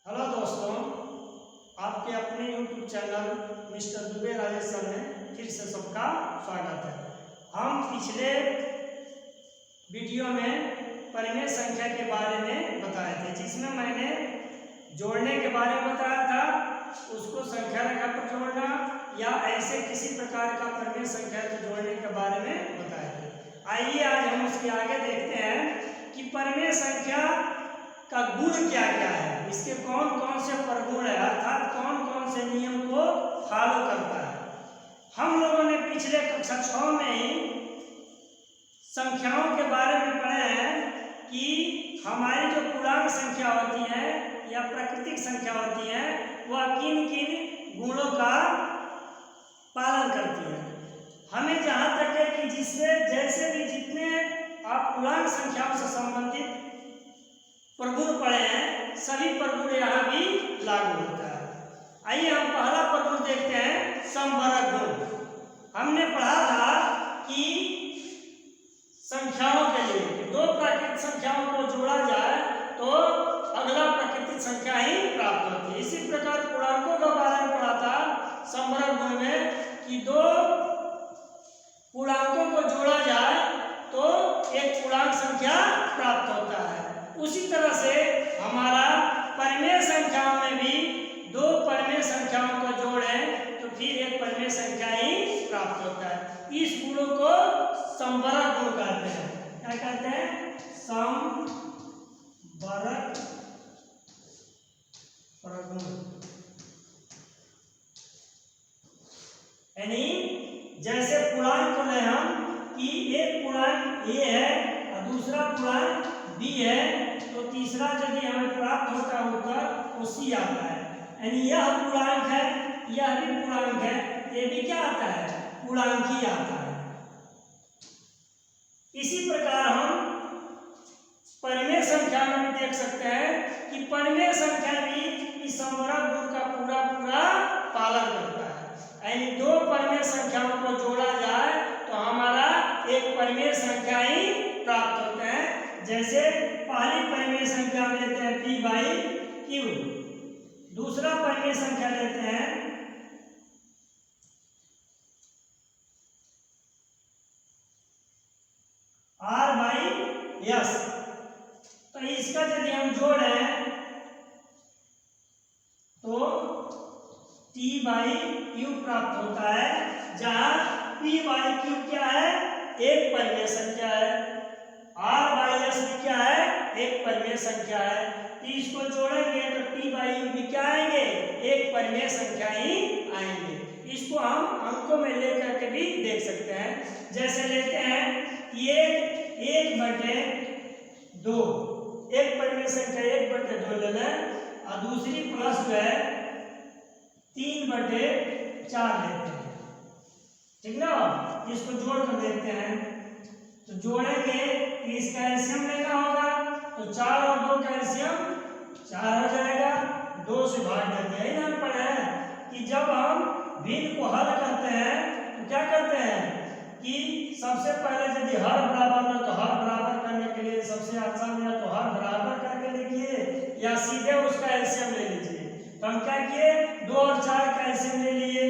Hello दोस्तों, आपके अपने YouTube channel mister Dubey Rajesh sir में फिर से सबका स्वागत है। हम पिछले वीडियो में परिमेय संख्या के बारे में बताए थे, जिसमें मैंने जोड़ने के बारे में बताया था, उसको संख्या रेखा पर जोड़ना या ऐसे किसी प्रकार का परिमेय संख्या को जोड़ने के बारे में बताए थे। आइए आज हम उसके आगे देखते हैं कि परिमेय संख्या का गुण क्या क्या है, इसके कौन कौन से प्रगुण है, अर्थात कौन कौन से नियम को फॉलो करता है। हम लोगों ने पिछले कक्षा 6 में ही संख्याओं के बारे में पढ़े हैं कि हमारी जो पूर्णांक संख्या होती है या प्राकृतिक संख्या होती है वह किन किन गुणों का पालन करती है। हमें जहाँ तक है कि जिससे जैसे भी जितने आप पूर्णांक संख्याओं से संबंधित प्रगुण पढ़े हैं, सभी प्रगुण यहाँ भी लागू होता है। आइए हम पहला प्रगुण देखते हैं, समवर्ग गुण। हमने पढ़ा था कि संख्याओं के लिए दो प्राकृतिक संख्याओं को जोड़ा जाए तो अगला प्राकृतिक संख्या ही प्राप्त होती है। इसी प्रकार पूर्णांकों का बारे में पढ़ा था समवर्ग गुण में कि दो पूर्णांकों को जोड़ा जाए तो एक पूर्णांक संख्या प्राप्त होता है। उसी तरह से हमारा परिमेय संख्याओं में भी दो परिमेय संख्याओं को जोड़ें तो फिर एक परिमेय संख्या ही प्राप्त होता है। इस गुणों को समवर्ग गुण कहते हैं। क्या कहते हैं? समवर्ग प्रगुण। यानी जैसे पूर्णांक को लें हम कि एक पूर्णांक ए है और दूसरा पूर्णांक बी है, तो तीसरा यदि हमें प्राप्त होता है उत्तर वो सी आता है। यानी यह पूर्णांक है, यह भी पूर्णांक है, ये भी क्या आता है? पूर्णांक ही आता है। इसी प्रकार हम परिमेय संख्या में देख सकते हैं कि परिमेय संख्या भी इस समवर्ग गुण का पूरा पूरा पालन करता है। यानी दो परिमेय संख्याओं को जोड़ा जाए तो हमारा एक परिमेय संख्या ही प्राप्त होते हैं। जैसे पहली परिमेय संख्या लेते हैं p बाई क्यू, दूसरा परिमेय संख्या लेते हैं r बाई s। तो इसका यदि हम जोड़ें तो t बाई क्यू प्राप्त होता है, जहां p बाई क्यू क्या है? एक परिमेय संख्या है। r बाई s भी क्या है? एक परिमेय संख्या है। इसको जोड़ेंगे तो t बाई u भी क्या आएंगे? एक परिमेय संख्या ही आएंगे। इसको हम अंकों में लेकर के भी देख सकते हैं। जैसे लेते हैं कि एक बटे दो, एक परिमेय संख्या 1/2 ले लें और दूसरी प्लस जो है 3/4 लेते हैं, ठीक ना। इसको जोड़ कर देखते हैं तो जोड़ेंगे कि इसका एलसीएम लेना होगा तो 4 और 2 का एलसीएम 4 हो जाएगा। 2 से भाग देते हैं। यहाँ पर है कि जब हम भिन्न को हल करते हैं तो क्या करते हैं कि सबसे पहले यदि हर बराबर है तो हर बराबर करने के लिए सबसे आसान है तो हर बराबर करके लिखिए या सीधे उसका एलसीएम ले लीजिए। तो हम क्या किए? 2 और 4 का एलसीएम ले लिए,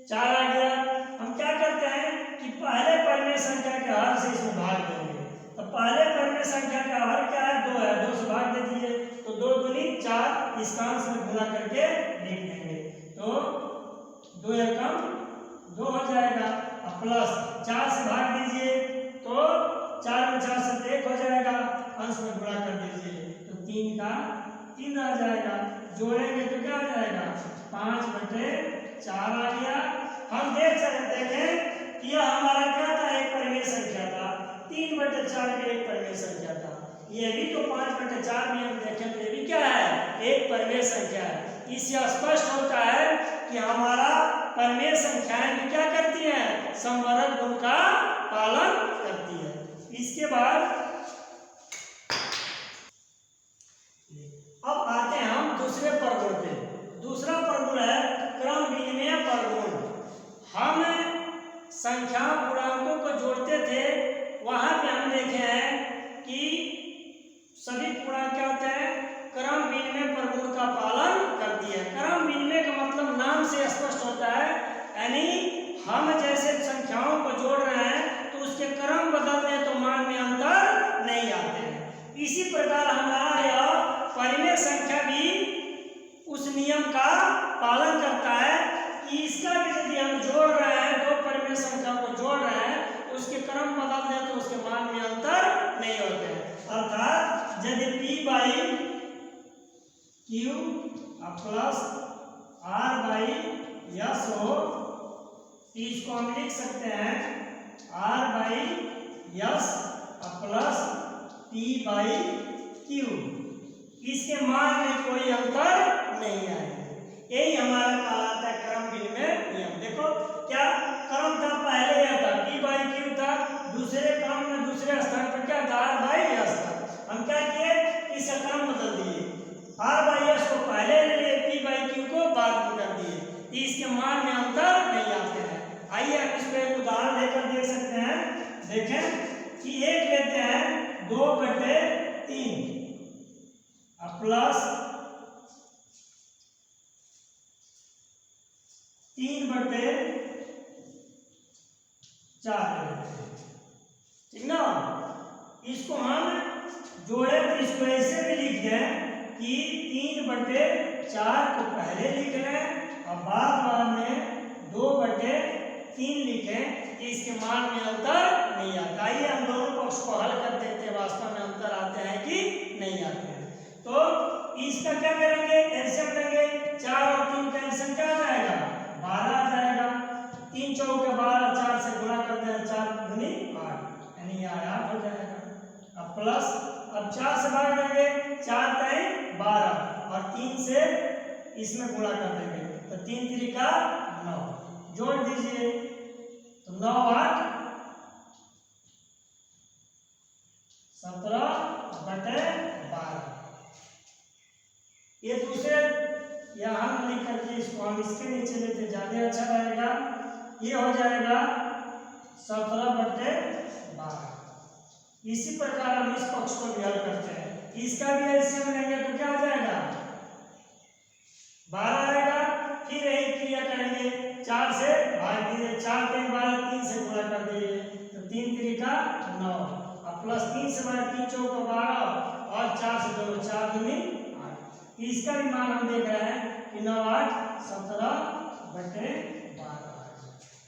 4 आ गया। हम क्या करते हैं कि पहले परिमेय संख्या के हर से इसमें भाग देंगे। तो पहले परिमेय संख्या का हर क्या है? 2 है, 2 से भाग दे दीजिए तो 2 दूनी 4, इसका अंश में गुणा करके लिख देंगे तो 2 एकम 2 हो जाएगा। अब प्लस 4 से भाग दीजिए तो 4 में 4 से 1 हो जाएगा, अंश में गुणा कर दीजिए तो 3 का 3 आ जाएगा। जोड़ेंगे तो क्या आ जाएगा? 5/4 आ गया। हम देखें कि यह हमारा क्या था? एक परिमेय संख्या था। 3/4 भी एक परिमेय संख्या था। ये भी तो 5/4 भी हम देखें तो ये भी क्या है? एक परिमेय संख्या है। इससे स्पष्ट होता है कि हमारा परिमेय संख्याएं भी क्या करती हैं? समवर्ग गुण का पालन करती है। इसके बाद अब आते हैं हम दूसरे प्रगुण पे। दूसरा प्रगुण है क्रम विनिमय प्रगुण। हम संख्या पूर्णांकों को जोड़ते थे, वहां पे हम देखे हैं कि सभी पूर्णांक क्या होते हैं? क्रम विनिमय प्रगुण का से स्पष्ट होता है, यानी हम जैसे संख्याओं को जोड़ रहे हैं तो उसके क्रम बदलते हैं तो मान में अंतर नहीं आते हैं। इसी प्रकार हमारा यह परिमेय संख्या भी उस नियम का पालन करता है कि इसका भी यदि हम जोड़ रहे हैं, दो परिमेय संख्या को जोड़ रहे हैं, उसके क्रम बदल दें तो उसके मान में अंतर नहीं होते हैं। अर्थात यदि P by Q plus R by yes हो, इसको हम लिख सकते हैं R by yes plus P by Q, इसके मान में कोई अंतर नहीं आएगा। यही हमारा कहलाता है क्रम विनिमय नियम। देखो क्या क्रम था, पहले यह था P बाई क्यू था, दूसरे क्रम में दूसरे स्थान पर क्या था R बाई यस था। हम क्या किए, इसका क्रम बदल दिए, R बाई यस को पहले ले लिए, P बाई क्यू को बाद में कर दिए, इसके मान में अंतर नहीं आते हैं। आइए आप इसको एक उदाहरण लेकर देख सकते हैं। देखें कि एक लेते हैं 2/3 प्लस 3/4, ठीक ना। इसको हम जोड़े तो इसको ऐसे भी लिख दें कि 3/4 को पहले लिख लें और बाद में 2/3 लिखें, इसके मान में अंतर नहीं आता। आइए हम दोनों पक्ष को हल कर देते हैं, वास्तव में अंतर आते हैं कि नहीं आते हैं। तो इसका क्या करेंगे, एलसीएम लेंगे, 4 और 3 का एलसीएम क्या आ जाएगा, 12 आ जाएगा। 3 चौके 12, 4 से गुणा कर दें, 4 दूनी 8, यानी 8 हो जाएगा। अब प्लस, अब 4 से भाग देंगे, 4 3 12 और 3 से इसमें गुणा कर देंगे तो 3 3 का 9, जोड़ दीजिए तो 9 8 17/12। ये दूसरे यहाँ हम लिख करके इसको हम इसके नीचे लेते ज्यादा अच्छा रहेगा। ये हो जाएगा 17/12। इसी प्रकार हम इस पक्ष को भी हल करते हैं, इसका भी एलसीएम लेंगे तो क्या आ जाएगा, 12 आएगा। फिर यही क्रिया करेंगे, 4 से भाग दीजिए, 4 3 12, 3 से गुणा कर दीजिए तो 3 3 का 9 और प्लस 3 से भाग, 3 चौका 12 और 4 से दोनों 4 दूनी 8। इसका भी मान हम देख रहे हैं कि 9 8 17/12।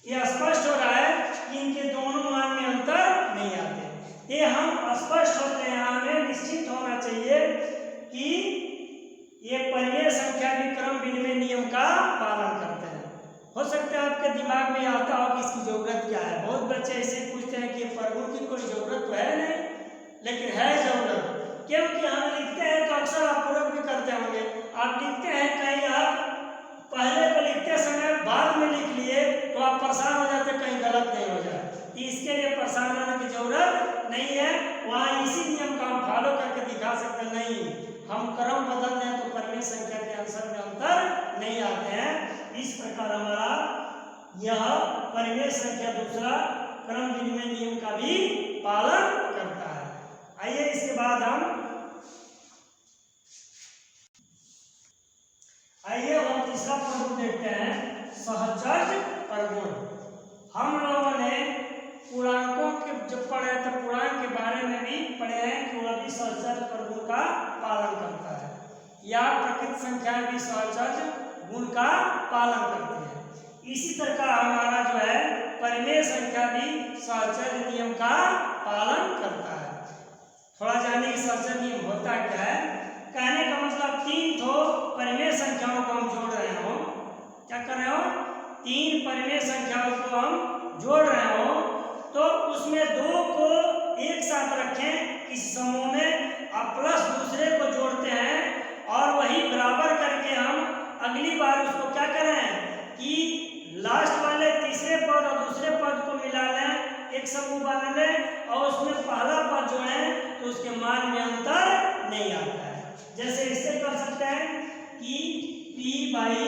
ये स्पष्ट हो रहा है कि इनके दोनों मान में अंतर नहीं आते। ये हम स्पष्ट होते हैं, हमें निश्चित होना चाहिए कि ये परिमेय संख्या भी क्रम विनिमय नियम का पालन करते हैं। हो सकता है आपके दिमाग में आता हो कि इसकी जरूरत क्या है। बहुत बच्चे ऐसे पूछते हैं कि प्रगुण की कोई जरूरत तो है नहीं, लेकिन है जरूरत, क्योंकि हम लिखते हैं तो अक्सर आप पूरक भी करते होंगे। आप लिखते हैं कहीं, आप पहले को लिखते समय बाद में लिख लिए तो आप परेशान हो जाते, कहीं गलत नहीं हो जाए। इसके लिए परेशान होने की जरूरत नहीं है, वहाँ इसी नियम का हम फॉलो करके दिखा सकते हैं। नहीं, हम क्रम बदल दें तो परिमेय संख्या के आंसर में अंतर नहीं आते हैं। इस प्रकार हमारा यह परिमेय संख्या दूसरा क्रम विनिमय नियम का भी पालन करता है। आइए इसके बाद हम तीसरा प्रगुण देखते हैं, सहचर्य प्रगुण। हम लोगों ने पूर्णांकों के जब पढ़े थे, पूर्णांक के बारे में भी पढ़े हैं कि वह भी सहचर्य प्रगुण का पालन करता है, या प्रकृत संख्या भी सहचर्य गुण का पालन करती है। इसी प्रकार हमारा जो है परिमेय संख्या भी सहचर्य नियम का पालन करता है। थोड़ा जानिए सहचर्य नियम होता क्या है। कहने का मतलब 3 तो परिमेय संख्याओं को हम जोड़ रहे हो, क्या कर रहे हो, 3 परिमेय संख्याओं को हम जोड़ रहे हो, तो उसमें 2 को एक साथ रखें इस समूह में, अब प्लस दूसरे को जोड़ते हैं और वही बराबर करके हम अगली बार उसको क्या करें कि लास्ट वाले तीसरे पद और दूसरे पद को मिला लें, एक समूह बना लें और उसमें पहला पद जोड़ें तो उसके मान में अंतर नहीं आता है। जैसे इससे कर सकते हैं कि P बाई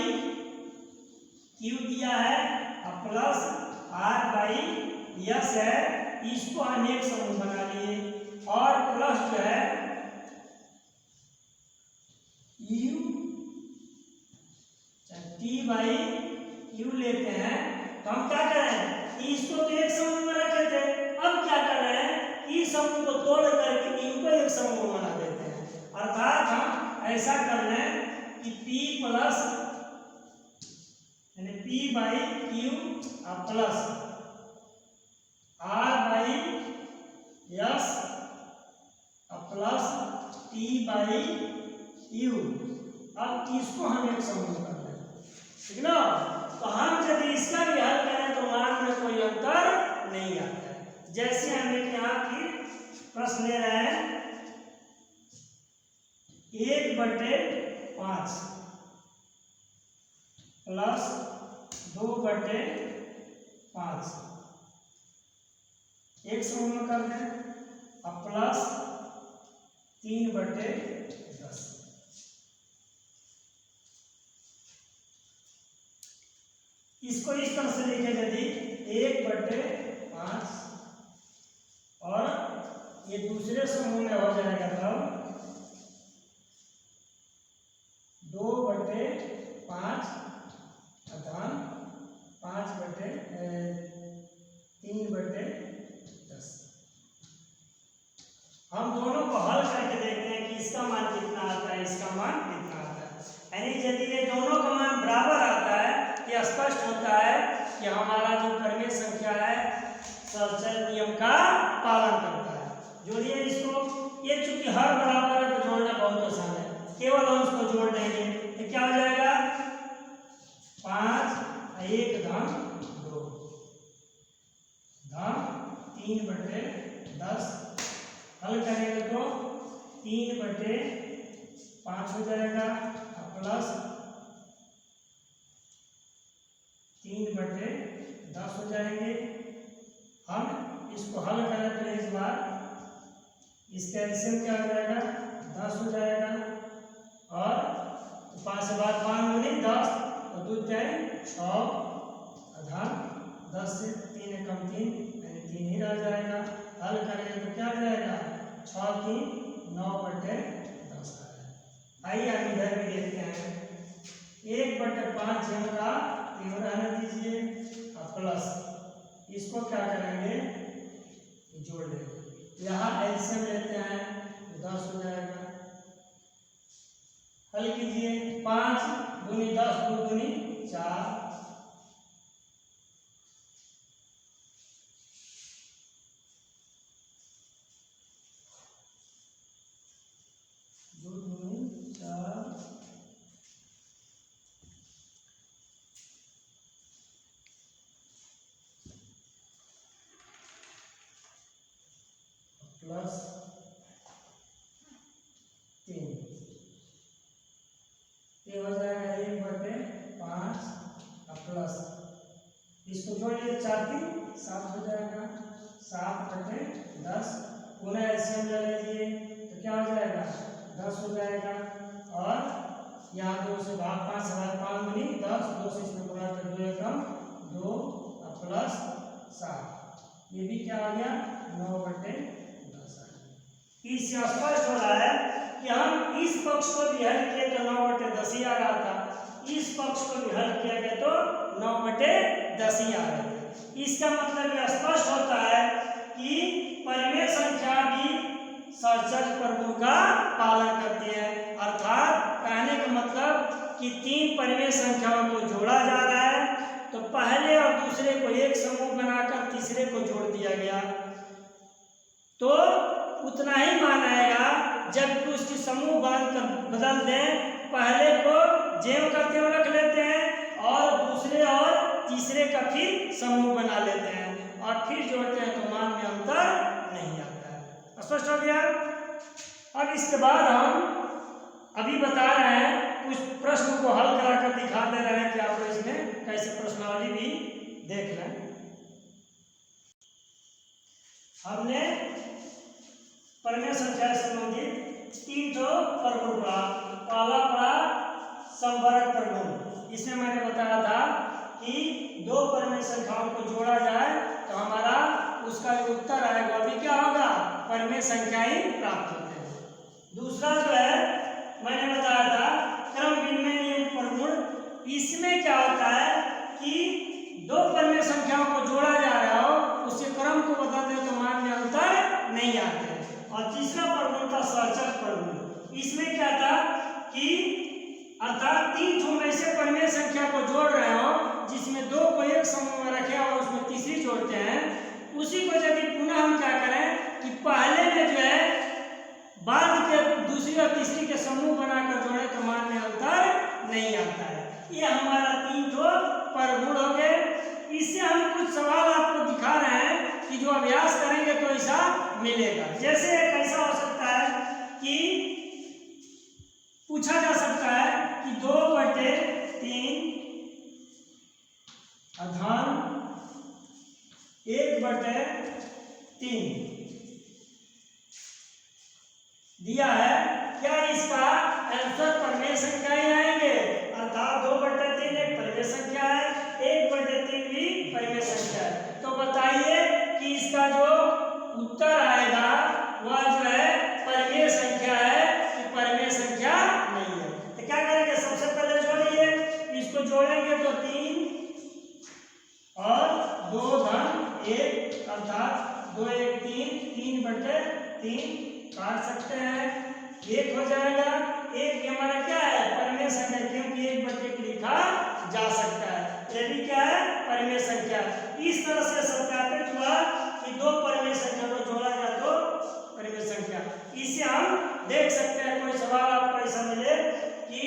क्यू दिया है और प्लस R बाई यस है, इसको हम एक समूह बना लिए और प्लस जो है U T बाई यू लेते हैं तो हम क्या करें, इसको तो एक समूह में रखे थे, अब क्या कर रहे हैं, ई समूह को तोड़ करके यू को एक समूह बना देते हैं। अर्थात हम ऐसा कर रहे हैं कि P प्लस यानी P by Q plus R by S plus T by you, अब इसको हम एक समूह कर रहे हैं, ठीक ना। तो हम यदि इसका भी हल करें तो मान में कोई अंतर नहीं आता है। जैसे हम एक यहाँ की प्रश्न ले रहे हैं 1/5 प्लस 2/5 एक समूह में कर दें, अब प्लस 3/10। इसको इस तरह से लिखे यदि 1/5 और ये दूसरे समूह में हो जाएगा तब 2/5 अथवा 3/10। हम दोनों को हल करके देखते हैं कि इसका मान कितना आता है, इसका मान कितना आता है। यानी यदि ये दोनों का मान बराबर आता है, ये स्पष्ट होता है कि हमारा जो परिमेय संख्या है सर्वचर नियम का पालन करता है। जोड़िए इसको, ये चूंकि हर बराबर है तो जोड़ना बहुत आसान है, केवल हम उसको जोड़ देंगे तो क्या हो जाएगा 5 1 धन 2 धन 3/10। हल करेंगे तो 3/5 हो जाएगा प्लस 3/10 हो जाएंगे। हम इसको हल करें तो इस बार इसका एलसीएम क्या हो जाएगा 10 हो जाएगा, और 5 से बाद 5 दूनी 10 तो 2 जाए 6 आधार 10 से 3 कम 3 यानी 3 ही रह जाएगा। हल करेंगे तो क्या हो जाएगा 6 3 9/10 आएगा। आइए हम इधर भी देखते हैं 1/5 का तीव्र रहने दीजिए प्लस इसको क्या करेंगे जोड़ देंगे, यहाँ एलसीएम लेते हैं तो 10 हो जाएगा। हल कीजिए 5 दूनी 10 2 दूनी 4 2 दूनी 4 प्लस 3 ये हो जाएगा 1/5 प्लस इसको जोड़िए 4 3 7 हो जाएगा 7/10। पुनः एलसीएम ले लीजिए तो क्या हो जाएगा 10 हो जाएगा, और यहाँ 2 से भाग 5 से भाग 5 दूनी 10 2 से इसमें गुणा कर 2 एकम 2 प्लस 7 ये भी क्या आ गया 9/10। इससे स्पष्ट हो रहा है कि हम इस पक्ष को भी हल किए तो 9/10 ही आ रहा था, इस पक्ष को भी हल किया गया तो 9/10 ही आ रहा था। इसका मतलब यह स्पष्ट होता है कि परिमेय संख्या भी सर्वचर प्रगुण का पालन करती है। अर्थात कहने का मतलब कि 3 परिमेय संख्याओं को जोड़ा जा रहा है तो पहले और दूसरे को एक समूह बनाकर तीसरे को जोड़ दिया गया तो उतना ही मान आएगा, जबकि उसकी समूह बदल दें, पहले को ज्यों का त्यों रख लेते हैं और दूसरे और तीसरे का फिर समूह बना लेते हैं और फिर जोड़ते हैं तो मान में अंतर नहीं आता है। स्पष्ट हो गया। अब इसके बाद हम अभी बता रहे हैं कुछ प्रश्न को हल कराकर दिखा दे रहे हैं कि आप इसमें कैसे प्रश्नावली भी देख लें। हमने परिमेय संख्या से संबंधित 3 प्रगुण पढ़ा। पहला पढ़ा संवरक प्रगुण, इसमें मैंने बताया था कि 2 परिमेय संख्याओं को जोड़ा जाए तो हमारा उसका जो उत्तर आएगा अभी क्या होगा परिमेय संख्या ही प्राप्त होते हैं। दूसरा जो है मैंने बताया था क्रम विनिमय नियम प्रगुण, इसमें क्या होता है कि अर्थात तीन ठो में से परिमेय संख्या को जोड़ रहे हो जिसमें दो को एक समूह में रखे और उसमें तीसरी जोड़ते हैं, उसी को यदि पुनः हम क्या करें कि पहले में जो है बाद के दूसरी और तीसरी के समूह बनाकर जोड़े तो मान में अंतर नहीं आता है। ये हमारा तीन ठो परगुण हो गए। इससे हम कुछ सवाल आपको दिखा रहे हैं कि जो अभ्यास करेंगे तो ऐसा मिलेगा। जैसे कैसा हो सकता है कि पूछा जा सकता है कि 2/3 अधान 1/3 दिया है, क्या इसका आंसर परिमेय संख्या ही आएंगे? अर्थात 2/3 एक परिमेय संख्या है, 1/3 भी परिमेय संख्या है। तो बताइए कि इसका जो उत्तर आएगा वह जो है परिमेय संख्या है कि परिमेय संख्या नहीं है। तो क्या करेंगे, सबसे पहले जोड़िए, इसको जोड़ेंगे तो 3 और 2/1 अर्थात 2 1 3 3/3 काट सकते हैं, 1 हो जाएगा। 1 के हमारा क्या है परिमेय संख्या, क्योंकि 1/1 लिखा जा सकता है, ये भी क्या है परिमेय संख्या। इस तरह से सत्यापित हुआ कि दो परिमेय संख्या को जोड़ा जाए तो परिमेय संख्या। इसे हम देख सकते हैं, कोई सवाल आपको ऐसा मिले कि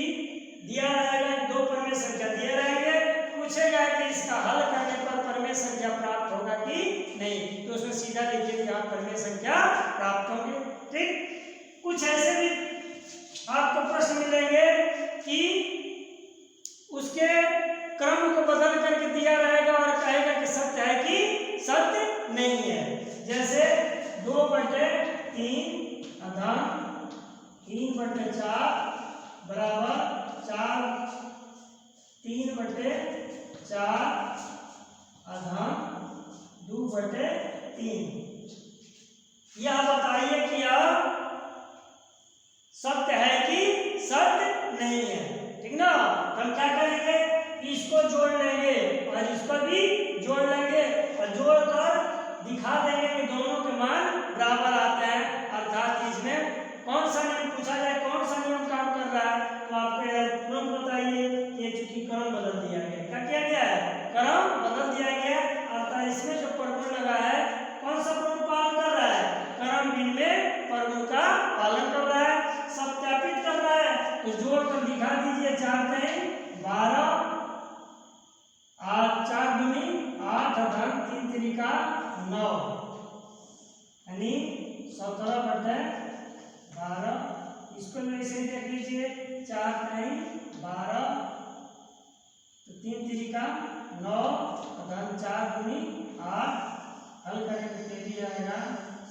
दिया रहेगा कि दो परिमेय संख्या दिए रहेंगे, पूछेगा कि इसका हल करने पर परिमेय संख्या प्राप्त होगा कि नहीं, तो उसमें सीधा लिखिए कि आप परिमेय संख्या प्राप्त होंगे। ठीक, कुछ ऐसे भी आपको प्रश्न मिलेंगे कि उसके क्रम को बदल करके दिया रहेगा और कहेगा कि सत्य है कि सत्य नहीं है। जैसे 2/3 अधान 3/4 बराबर 3/4 अधान 2/3। यह बताइए कि यह सत्य है कि सत्य नहीं है। ठीक ना, हम क्या करेंगे, इसको जोड़ लेंगे और इसको भी जोड़ लेंगे और जोड़कर दिखा देंगे कि दोनों के मान बराबर आते हैं। अर्थात इसमें कौन सा नियम पूछा जाए, कौन सा नियम काम कर रहा है, तो आपको तुरंत बताइए। ये चूंकि क्रम बदल दिया गया, क्या किया गया है, क्रम बदल दिया गया। अर्थात इसमें जो परगुण लगा है कौन सा परगुण पालन कर रहा है, क्रम विनिमय परगुण का पालन कर रहा है, सत्यापित कर रहा है। तो जोड़कर दिखा दीजिए, 4 3 12 8 4 दूनी 8 अधान 3 3 9 यानी 17/12। इसको ऐसे देख लीजिए, 4 3 12 3 3 9 अधान 4 दूनी 8, हल करेंगे तो भी आएगा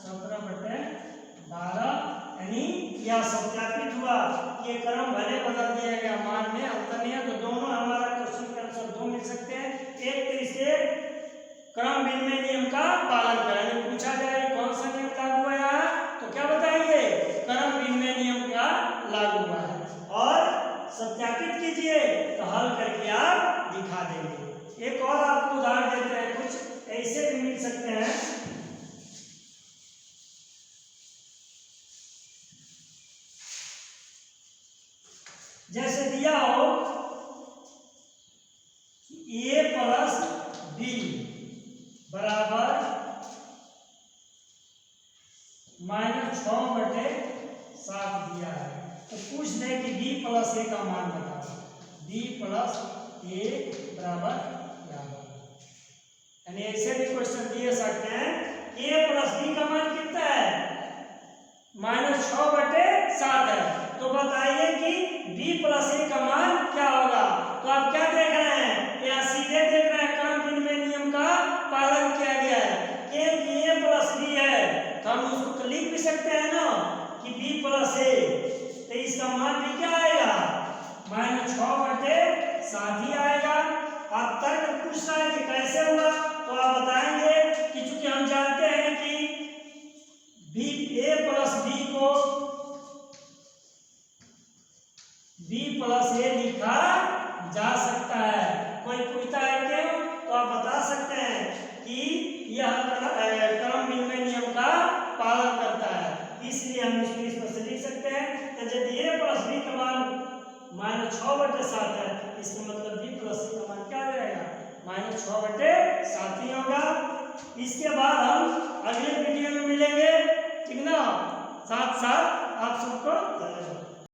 17/12। यानी यह सत्यापित हुआ कि ये क्रम भले बदल दिया गया, मान में अंतर नहीं है। तो दोनों हमारा क्वेश्चन के आंसर दो मिल सकते हैं। एक तो इसे क्रम विनिमय नियम का पालन करें, पूछा जाए कौन सा नियम लागू हुआ है तो क्या बताएंगे, क्रम विनिमय नियम का लागू हुआ है। और सत्यापित कीजिए तो हल करके आप दिखा देंगे। एक और आपको उदाहरण देते हैं, कुछ ऐसे भी मिल सकते हैं। जैसे दिया हो a + b बराबर -6/7 दिया है, तो पूछ दे कि b + a का मान बताओ। b + a बराबर क्या होगा, यानी ऐसे भी क्वेश्चन दिए सकते हैं। a + b का मान कितना है, -6/7 है। तो बताइए कि b + a का मान क्या होगा। तो आप क्या देख रहे हैं, या सीधे देख रहे हैं क्रम विनिमय नियम का पालन किया गया है। क्योंकि a + b है तो हम उसको तो लिख भी सकते हैं ना कि b + a, तो इसका मान भी क्या आएगा, -6/7 ही आएगा। आप तर्क पूछ रहे हैं कि कैसे हुआ, तो आप बताएंगे कि चूंकि हम जानते हैं कि a + b को b + a लिखा जा सकता है। कोई पूछता है क्यों, तो आप बता सकते हैं कि यह क्रम विनिमय नियम का पालन करता है, इसलिए हम इसको इस तरह से लिख सकते हैं। तो यदि a + b का मान -6/7 है, इसका मतलब भी प्लस का मान क्या आ जाएगा, -6/7 ही होगा। इसके बाद हम अगले वीडियो में मिलेंगे, ठीक ना। साथ साथ आप सबको धन्यवाद।